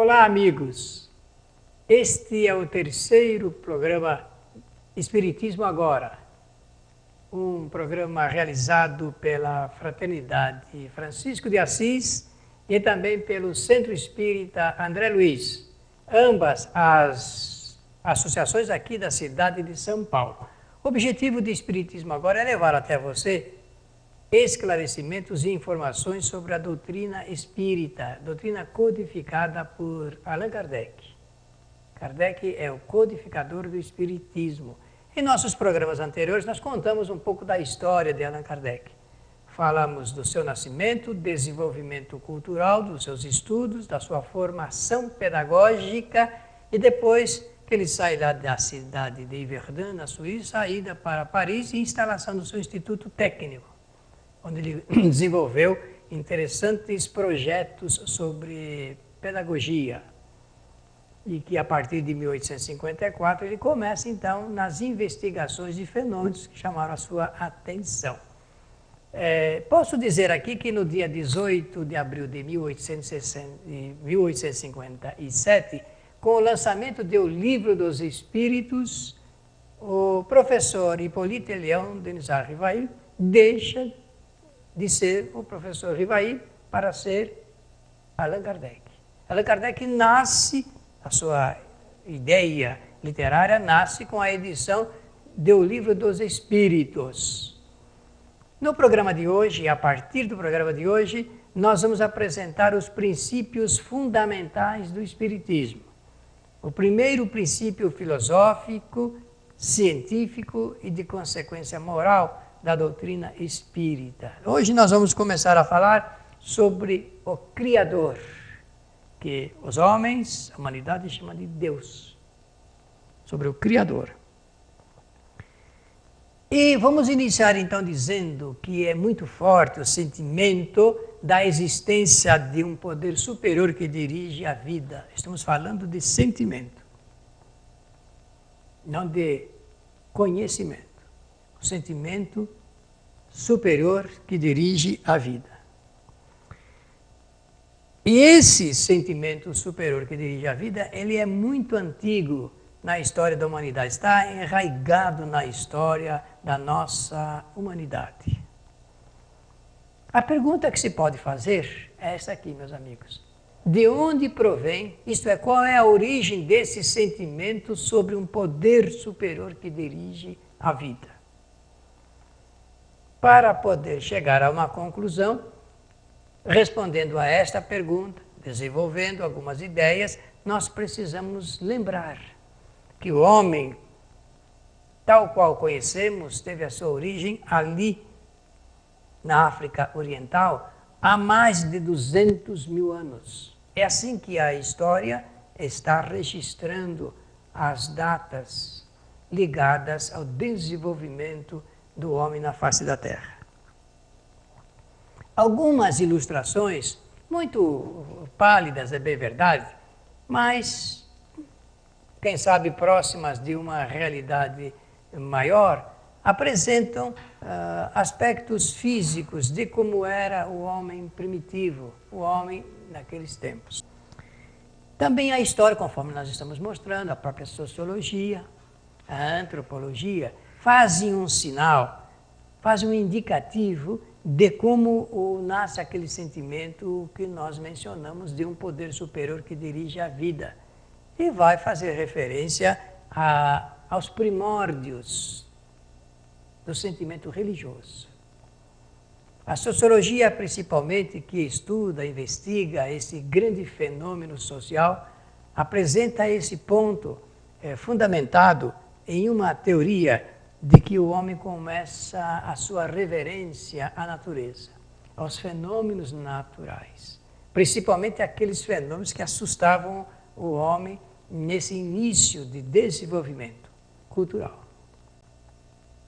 Olá, amigos. Este é o terceiro programa Espiritismo Agora, um programa realizado pela Fraternidade Francisco de Assis e também pelo Centro Espírita André Luiz, ambas as associações aqui da cidade de São Paulo. O objetivo do Espiritismo Agora é levar até você esclarecimentos e informações sobre a doutrina espírita, doutrina codificada por Allan Kardec. Kardec é o codificador do espiritismo. Em nossos programas anteriores, nós contamos um pouco da história de Allan Kardec. Falamos do seu nascimento, desenvolvimento cultural, dos seus estudos, da sua formação pedagógica e depois que ele sai lá da cidade de Yverdun, na Suíça, a ida para Paris e instalação do seu instituto técnico, onde ele desenvolveu interessantes projetos sobre pedagogia. E que a partir de 1854 ele começa então nas investigações de fenômenos que chamaram a sua atenção. Posso dizer aqui que no dia 18 de abril de 1857, com o lançamento do Livro dos Espíritos, o professor Hippolyte Léon Denisard Rivail deixa de ser o professor Rivail para ser Allan Kardec. Allan Kardec nasce, a sua ideia literária nasce com a edição do Livro dos Espíritos. No programa de hoje, a partir do programa de hoje, nós vamos apresentar os princípios fundamentais do Espiritismo. O primeiro princípio filosófico, científico e de consequência moral da doutrina espírita. Hoje nós vamos começar a falar sobre o Criador, que os homens, a humanidade chama de Deus, sobre o Criador. E vamos iniciar então dizendo que é muito forte o sentimento da existência de um poder superior que dirige a vida. Estamos falando de sentimento, não de conhecimento. O sentimento superior que dirige a vida. E esse sentimento superior que dirige a vida, ele é muito antigo na história da humanidade, está enraizado na história da nossa humanidade. A pergunta que se pode fazer é essa aqui, meus amigos. De onde provém, isto é, qual é a origem desse sentimento sobre um poder superior que dirige a vida? Para poder chegar a uma conclusão, respondendo a esta pergunta, desenvolvendo algumas ideias, nós precisamos lembrar que o homem, tal qual conhecemos, teve a sua origem ali, na África Oriental, há mais de 200 mil anos. É assim que a história está registrando as datas ligadas ao desenvolvimento do homem na face da Terra. Algumas ilustrações, muito pálidas, é bem verdade, mas, quem sabe, próximas de uma realidade maior, apresentam aspectos físicos de como era o homem primitivo, o homem naqueles tempos. Também a história, conforme nós estamos mostrando, a própria sociologia, a antropologia, fazem um sinal, fazem um indicativo de como nasce aquele sentimento que nós mencionamos de um poder superior que dirige a vida. E vai fazer referência aos primórdios do sentimento religioso. A sociologia, principalmente, que estuda, investiga esse grande fenômeno social, apresenta esse ponto fundamentado em uma teoria de que o homem começa a sua reverência à natureza, aos fenômenos naturais, principalmente aqueles fenômenos que assustavam o homem nesse início de desenvolvimento cultural.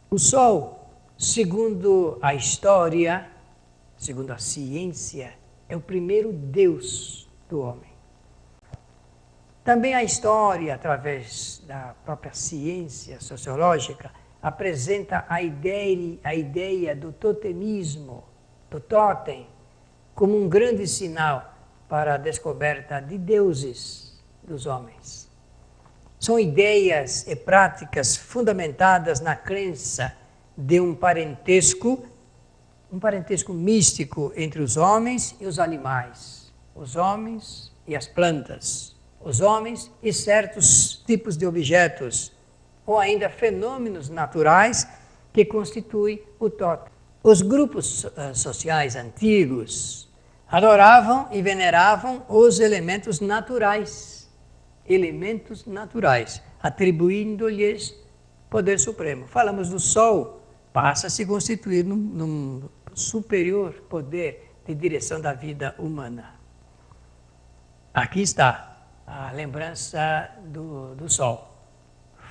O Sol, segundo a história, segundo a ciência, é o primeiro Deus do homem. Também a história, através da própria ciência sociológica, apresenta a ideia do totemismo, do totem, como um grande sinal para a descoberta de deuses dos homens. São ideias e práticas fundamentadas na crença de um parentesco místico entre os homens e os animais, os homens e as plantas, os homens e certos tipos de objetos, ou ainda fenômenos naturais que constituem o totem. Os grupos sociais antigos adoravam e veneravam os elementos naturais, atribuindo-lhes poder supremo. Falamos do sol, passa a se constituir num superior poder de direção da vida humana. Aqui está a lembrança do sol,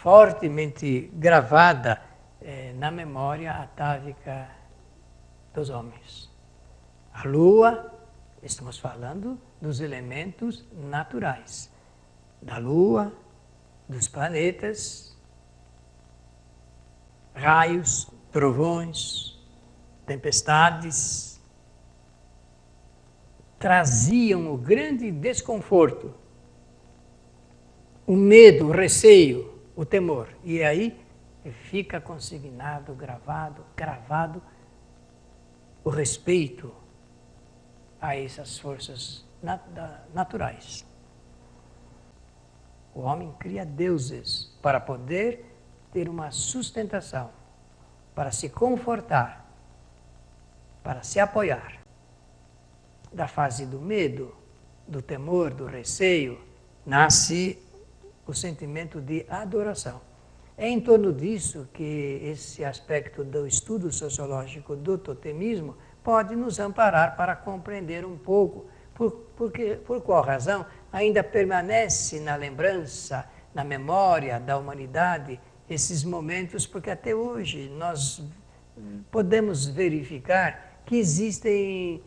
fortemente gravada na memória atávica dos homens. A lua, estamos falando dos elementos naturais, da lua, dos planetas, raios, trovões, tempestades, traziam o grande desconforto, o medo, o receio, o temor. E aí fica consignado, gravado o respeito a essas forças naturais. O homem cria deuses para poder ter uma sustentação, para se confortar, para se apoiar. Da fase do medo, do temor, do receio, nasce o sentimento de adoração. É em torno disso que esse aspecto do estudo sociológico do totemismo pode nos amparar para compreender um pouco por qual razão ainda permanece na lembrança, na memória da humanidade, esses momentos, porque até hoje nós podemos verificar que existem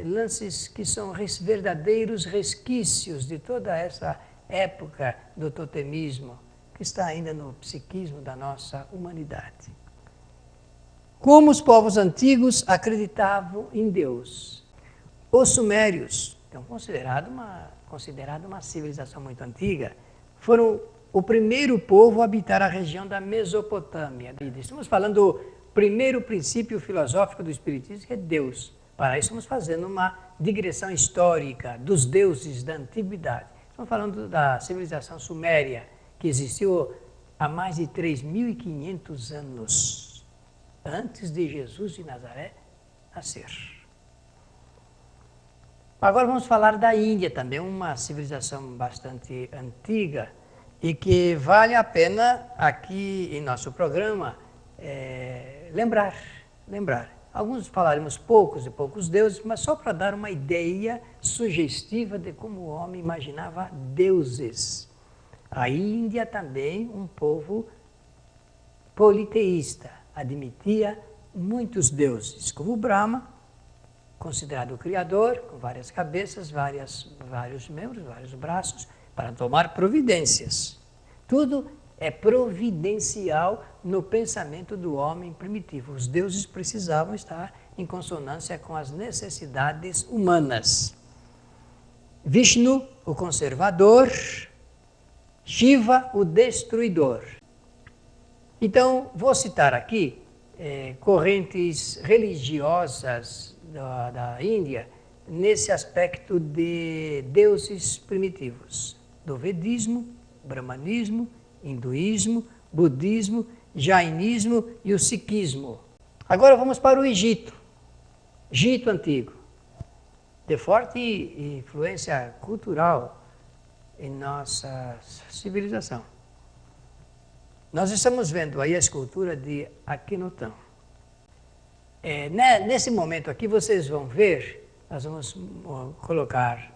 lances que são verdadeiros resquícios de toda essa época do totemismo, que está ainda no psiquismo da nossa humanidade. Como os povos antigos acreditavam em Deus. Os sumérios, então considerado uma civilização muito antiga, foram o primeiro povo a habitar a região da Mesopotâmia. Estamos falando do primeiro princípio filosófico do Espiritismo, que é Deus. Para isso estamos fazendo uma digressão histórica dos deuses da antiguidade. Estamos falando da civilização suméria, que existiu há mais de 3.500 anos, antes de Jesus de Nazaré nascer. Agora vamos falar da Índia, também uma civilização bastante antiga e que vale a pena aqui em nosso programa lembrar. Alguns falaremos poucos deuses, mas só para dar uma ideia sugestiva de como o homem imaginava deuses. A Índia também, um povo politeísta, admitia muitos deuses, como o Brahma, considerado o criador, com várias cabeças, vários membros, vários braços, para tomar providências. Tudo é providencial no pensamento do homem primitivo. Os deuses precisavam estar em consonância com as necessidades humanas. Vishnu, o conservador, Shiva, o destruidor. Então, vou citar aqui correntes religiosas da Índia nesse aspecto de deuses primitivos, do Vedismo, Brahmanismo, Hinduísmo, Budismo, Jainismo e o Sikhismo. Agora vamos para o Egito Antigo, de forte influência cultural em nossa civilização. Nós estamos vendo aí a escultura de Akhenaton. Nesse momento aqui vocês vão ver, nós vamos colocar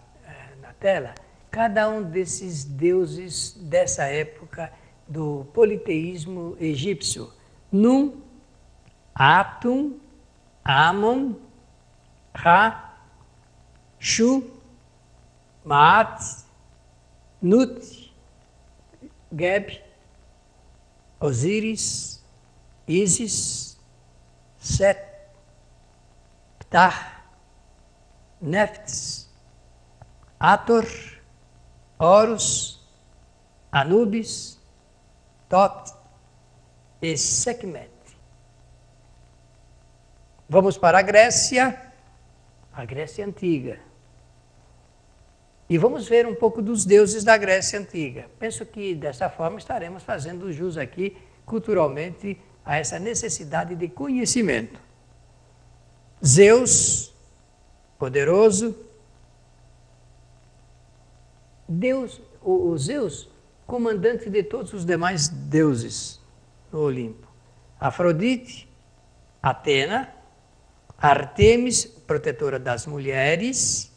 na tela, cada um desses deuses dessa época do politeísmo egípcio. Num, Atum, Amon, Ra, Shu, Maat, Nut, Geb, Osíris, Ísis, Set, Ptah, Neftis, Hathor, Horus, Anubis, Thoth e Sekhmet. Vamos para a Grécia Antiga. E vamos ver um pouco dos deuses da Grécia Antiga. Penso que dessa forma estaremos fazendo jus aqui, culturalmente, a essa necessidade de conhecimento. Zeus, poderoso. Deus, o Zeus, comandante de todos os demais deuses no Olimpo. Afrodite, Atena, Artemis, protetora das mulheres,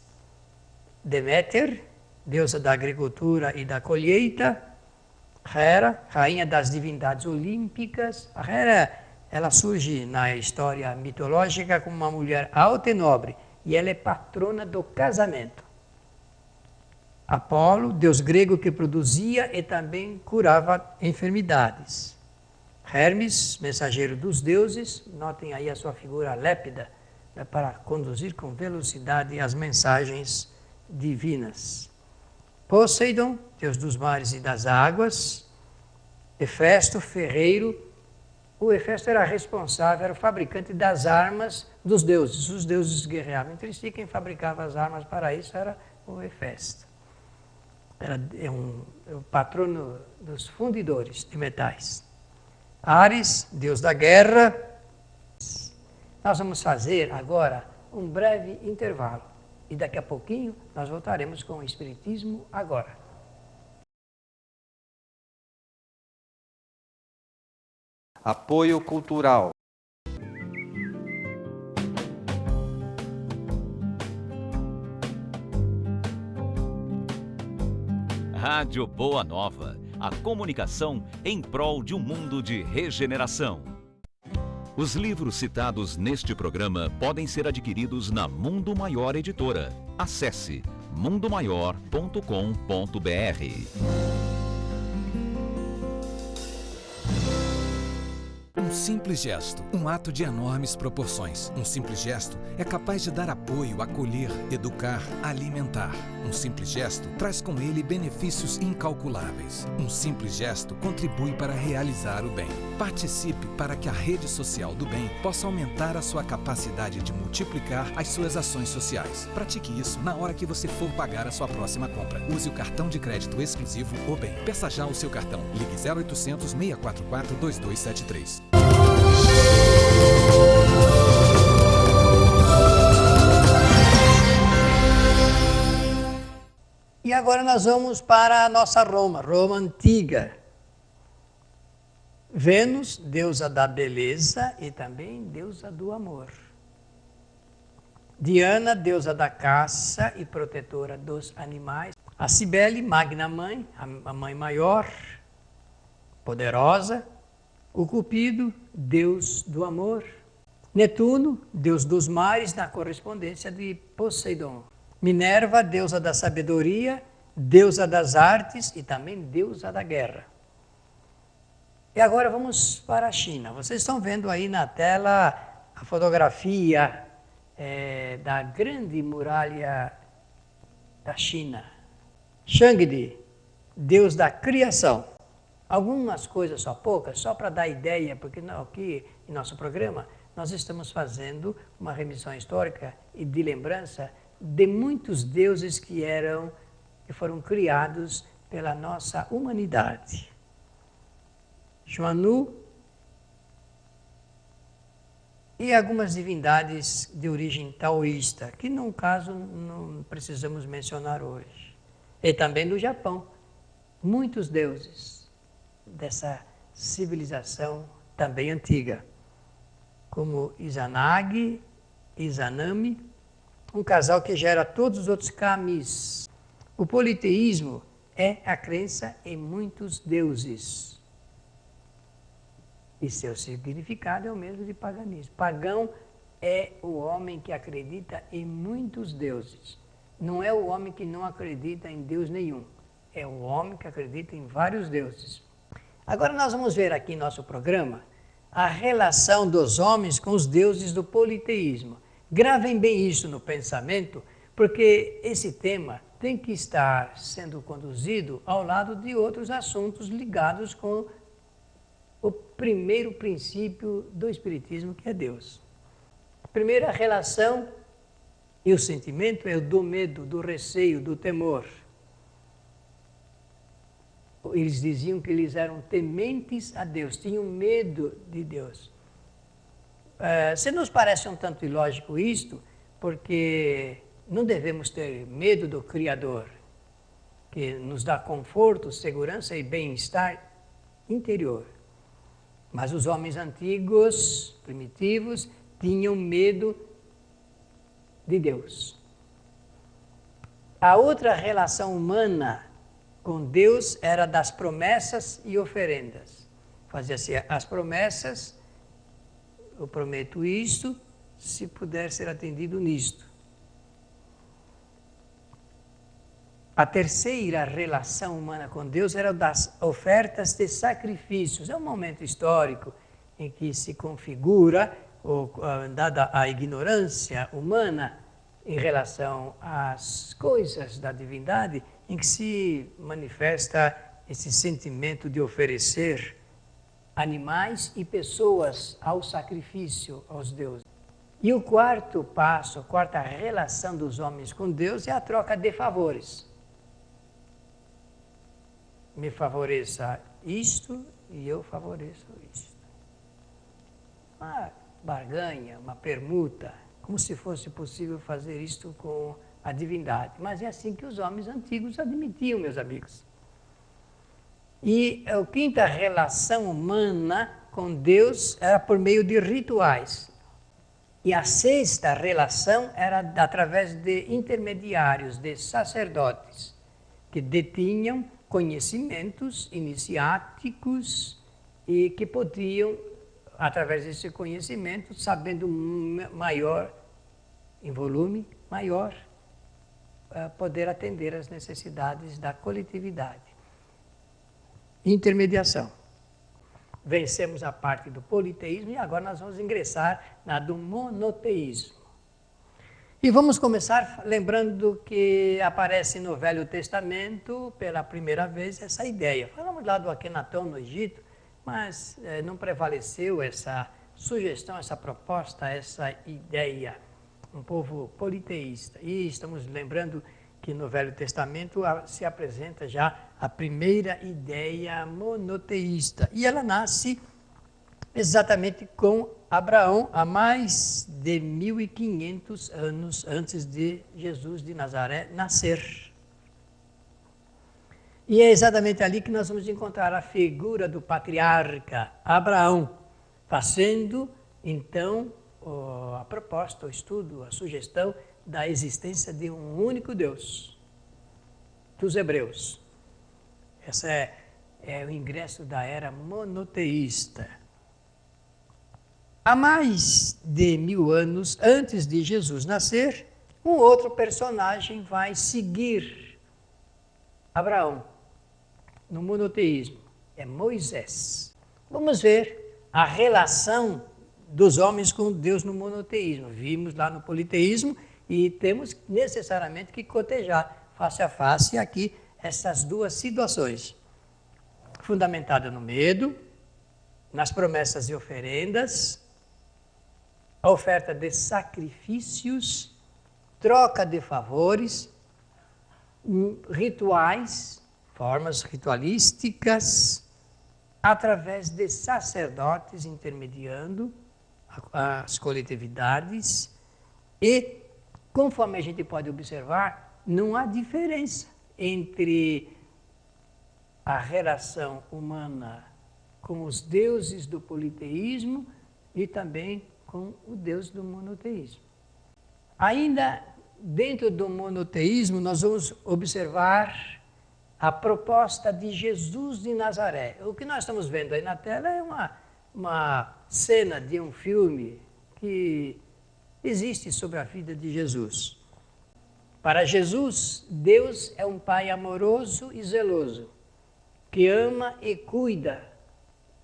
Deméter, deusa da agricultura e da colheita, Hera, rainha das divindades olímpicas. A Hera, ela surge na história mitológica como uma mulher alta e nobre, e ela é patrona do casamento. Apolo, deus grego que produzia e também curava enfermidades. Hermes, mensageiro dos deuses, notem aí a sua figura lépida, para conduzir com velocidade as mensagens divinas. Poseidon, deus dos mares e das águas. Hefesto, ferreiro. O Hefesto era responsável, era o fabricante das armas dos deuses. Os deuses guerreavam entre si, quem fabricava as armas para isso era o Hefesto. É o patrono dos fundidores de metais. Ares, deus da guerra. Nós vamos fazer agora um breve intervalo e daqui a pouquinho nós voltaremos com o Espiritismo Agora. Apoio Cultural. Rádio Boa Nova, a comunicação em prol de um mundo de regeneração. Os livros citados neste programa podem ser adquiridos na Mundo Maior Editora. Acesse mundomaior.com.br. Um simples gesto, um ato de enormes proporções. Um simples gesto é capaz de dar apoio, acolher, educar, alimentar. Um simples gesto traz com ele benefícios incalculáveis. Um simples gesto contribui para realizar o bem. Participe para que a rede social do bem possa aumentar a sua capacidade de multiplicar as suas ações sociais. Pratique isso na hora que você for pagar a sua próxima compra. Use o cartão de crédito exclusivo O Bem. Peça já o seu cartão. Ligue 0800 644 2273. E agora nós vamos para a nossa Roma Antiga. Vênus, deusa da beleza e também deusa do amor. Diana, deusa da caça e protetora dos animais. A Cibele, magna mãe, a mãe maior, poderosa. O Cupido, deus do amor. Netuno, deus dos mares, na correspondência de Poseidon. Minerva, deusa da sabedoria, deusa das artes e também deusa da guerra. E agora vamos para a China. Vocês estão vendo aí na tela a fotografia da grande muralha da China. Shangdi, deus da criação. Algumas coisas só poucas, só para dar ideia, porque aqui em nosso programa nós estamos fazendo uma remissão histórica e de lembrança de muitos deuses que foram criados pela nossa humanidade. Xuanu e algumas divindades de origem taoísta, que no caso não precisamos mencionar hoje. E também do Japão, muitos deuses dessa civilização também antiga, como Izanagi, Izanami, um casal que gera todos os outros kamis. O politeísmo é a crença em muitos deuses. E seu significado é o mesmo de paganismo. Pagão é o homem que acredita em muitos deuses. Não é o homem que não acredita em Deus nenhum. É o homem que acredita em vários deuses. Agora nós vamos ver aqui em nosso programa a relação dos homens com os deuses do politeísmo. Gravem bem isso no pensamento, porque esse tema tem que estar sendo conduzido ao lado de outros assuntos ligados com o primeiro princípio do Espiritismo, que é Deus. A primeira relação e o sentimento é o do medo, do receio, do temor. Eles diziam que eles eram tementes a Deus, tinham medo de Deus. Se nos parece um tanto ilógico isto, porque não devemos ter medo do Criador, que nos dá conforto, segurança e bem-estar interior. Mas os homens antigos, primitivos, tinham medo de Deus. A outra relação humana com Deus era das promessas e oferendas. Fazia-se as promessas, eu prometo isto, se puder ser atendido nisto. A terceira relação humana com Deus era das ofertas de sacrifícios. É um momento histórico em que se configura, dada a ignorância humana em relação às coisas da divindade, em que se manifesta esse sentimento de oferecer animais e pessoas ao sacrifício aos deuses. E o quarto passo, a quarta relação dos homens com Deus é a troca de favores. Me favoreça isto e eu favoreço isto. Uma barganha, uma permuta, como se fosse possível fazer isto com a divindade. Mas é assim que os homens antigos admitiam, meus amigos. E a quinta relação humana com Deus era por meio de rituais. E a sexta relação era através de intermediários, de sacerdotes, que detinham conhecimentos iniciáticos e que podiam, através desse conhecimento, sabendo maior, em volume maior, poder atender às necessidades da coletividade. Intermediação. Vencemos a parte do politeísmo e agora nós vamos ingressar na do monoteísmo. E vamos começar lembrando que aparece no Velho Testamento, pela primeira vez, essa ideia. Falamos lá do Akenatão no Egito, mas não prevaleceu essa sugestão, essa proposta, essa ideia. Um povo politeísta. E estamos lembrando que no Velho Testamento se apresenta já a primeira ideia monoteísta. E ela nasce exatamente com Abraão, há mais de 1.500 anos antes de Jesus de Nazaré nascer. E é exatamente ali que nós vamos encontrar a figura do patriarca Abraão, fazendo, então, a proposta, o estudo, a sugestão da existência de um único Deus, dos hebreus. Esse é o ingresso da era monoteísta. Há mais de 1.000 anos antes de Jesus nascer, um outro personagem vai seguir Abraão no monoteísmo, é Moisés. Vamos ver a relação dos homens com Deus no monoteísmo. Vimos lá no politeísmo e temos necessariamente que cotejar face a face aqui essas duas situações. Fundamentada no medo, nas promessas e oferendas, a oferta de sacrifícios, troca de favores, rituais, formas ritualísticas, através de sacerdotes intermediando as coletividades e, conforme a gente pode observar, não há diferença entre a relação humana com os deuses do politeísmo e também com o Deus do monoteísmo. Ainda dentro do monoteísmo, nós vamos observar a proposta de Jesus de Nazaré. O que nós estamos vendo aí na tela é uma cena de um filme que existe sobre a vida de Jesus. Para Jesus, Deus é um Pai amoroso e zeloso, que ama e cuida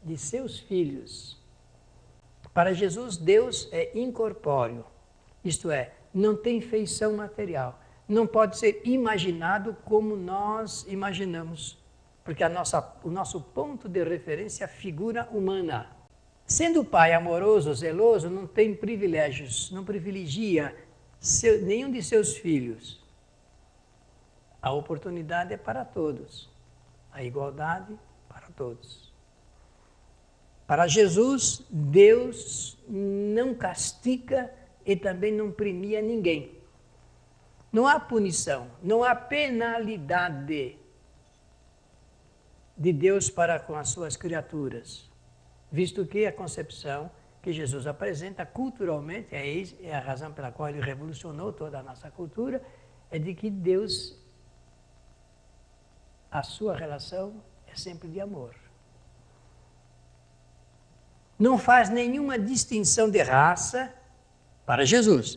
de seus filhos. Para Jesus, Deus é incorpóreo, isto é, não tem feição material, não pode ser imaginado como nós imaginamos, porque o nosso ponto de referência é a figura humana. Sendo o pai amoroso, zeloso, não tem privilégios, não privilegia nenhum de seus filhos. A oportunidade é para todos, a igualdade para todos. Para Jesus, Deus não castiga e também não premia ninguém. Não há punição, não há penalidade de Deus para com as suas criaturas, visto que a concepção que Jesus apresenta culturalmente, é a razão pela qual ele revolucionou toda a nossa cultura, é de que Deus, a sua relação é sempre de amor. Não faz nenhuma distinção de raça para Jesus,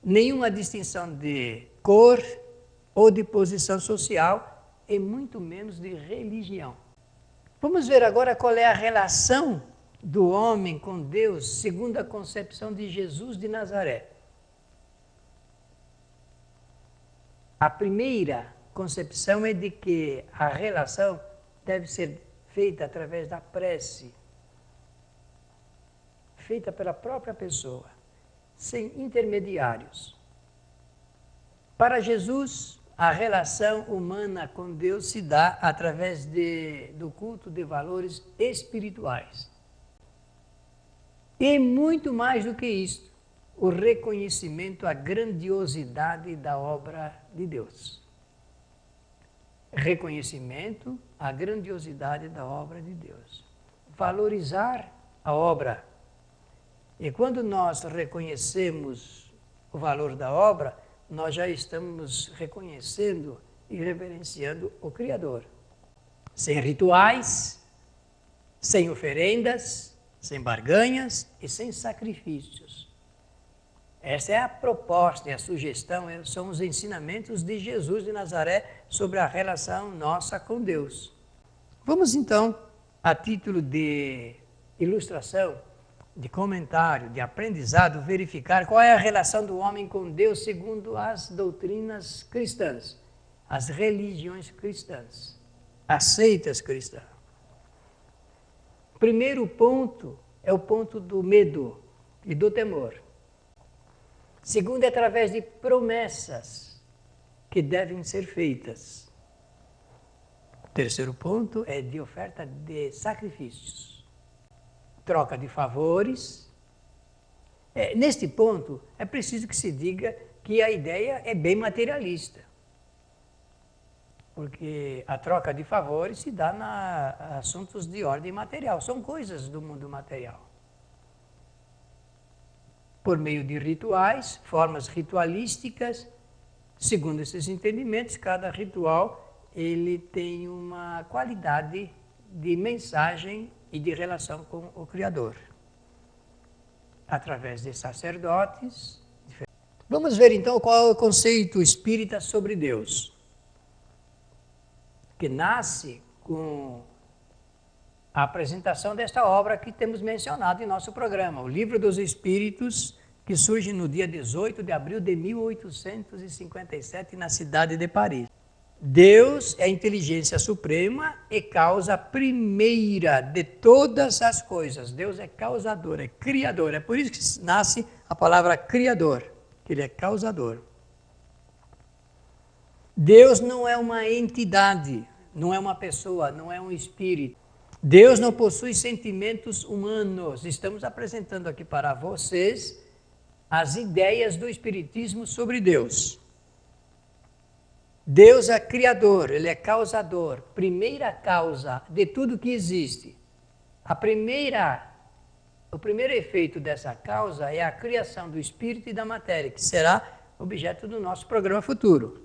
nenhuma distinção de cor ou de posição social, e muito menos de religião. Vamos ver agora qual é a relação do homem com Deus segundo a concepção de Jesus de Nazaré. A primeira concepção é de que a relação deve ser feita através da prece, feita pela própria pessoa, sem intermediários. Para Jesus, a relação humana com Deus se dá através do culto de valores espirituais. E muito mais do que isso, o reconhecimento à grandiosidade da obra de Deus. Reconhecimento à grandiosidade da obra de Deus. Valorizar a obra. E quando nós reconhecemos o valor da obra, nós já estamos reconhecendo e reverenciando o Criador. Sem rituais, sem oferendas, sem barganhas e sem sacrifícios. Essa é a proposta e a sugestão, são os ensinamentos de Jesus de Nazaré sobre a relação nossa com Deus. Vamos então, a título de ilustração, de comentário, de aprendizado, verificar qual é a relação do homem com Deus segundo as doutrinas cristãs, as religiões cristãs, as seitas cristãs. O primeiro ponto é o ponto do medo e do temor. Segundo, é através de promessas que devem ser feitas. O terceiro ponto é de oferta de sacrifícios. Troca de favores. Neste ponto, é preciso que se diga que a ideia é bem materialista. Porque a troca de favores se dá em assuntos de ordem material, são coisas do mundo material. Por meio de rituais, formas ritualísticas, segundo esses entendimentos, cada ritual ele tem uma qualidade de mensagem e de relação com o Criador. Através de sacerdotes. Vamos ver então qual é o conceito espírita sobre Deus, que nasce com a apresentação desta obra que temos mencionado em nosso programa, o Livro dos Espíritos, que surge no dia 18 de abril de 1857 na cidade de Paris. Deus é a inteligência suprema e causa primeira de todas as coisas. Deus é causador, é criador. É por isso que nasce a palavra criador, que ele é causador. Deus não é uma entidade, não é uma pessoa, não é um espírito. Deus não possui sentimentos humanos. Estamos apresentando aqui para vocês as ideias do Espiritismo sobre Deus. Deus é criador, ele é causador, primeira causa de tudo que existe. O primeiro efeito dessa causa é a criação do espírito e da matéria, que será objeto do nosso programa futuro.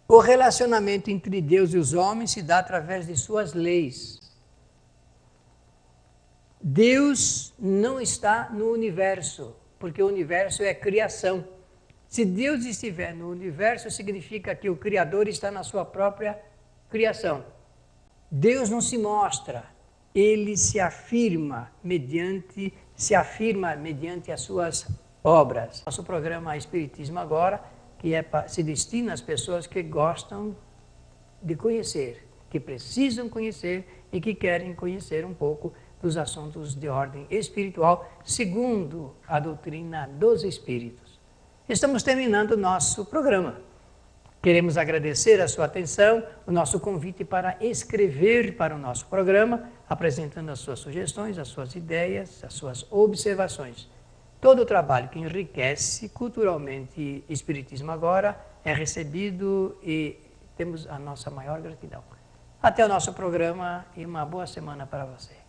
O relacionamento entre Deus e os homens se dá através de suas leis. Deus não está no universo, porque o universo é criação. Se Deus estiver no universo, significa que o Criador está na sua própria criação. Deus não se mostra, ele se afirma mediante as suas obras. Nosso programa Espiritismo Agora que se destina às pessoas que gostam de conhecer, que precisam conhecer e que querem conhecer um pouco dos assuntos de ordem espiritual, segundo a doutrina dos Espíritos. Estamos terminando o nosso programa. Queremos agradecer a sua atenção, o nosso convite para escrever para o nosso programa, apresentando as suas sugestões, as suas ideias, as suas observações. Todo o trabalho que enriquece culturalmente Espiritismo Agora é recebido e temos a nossa maior gratidão. Até o nosso programa e uma boa semana para você.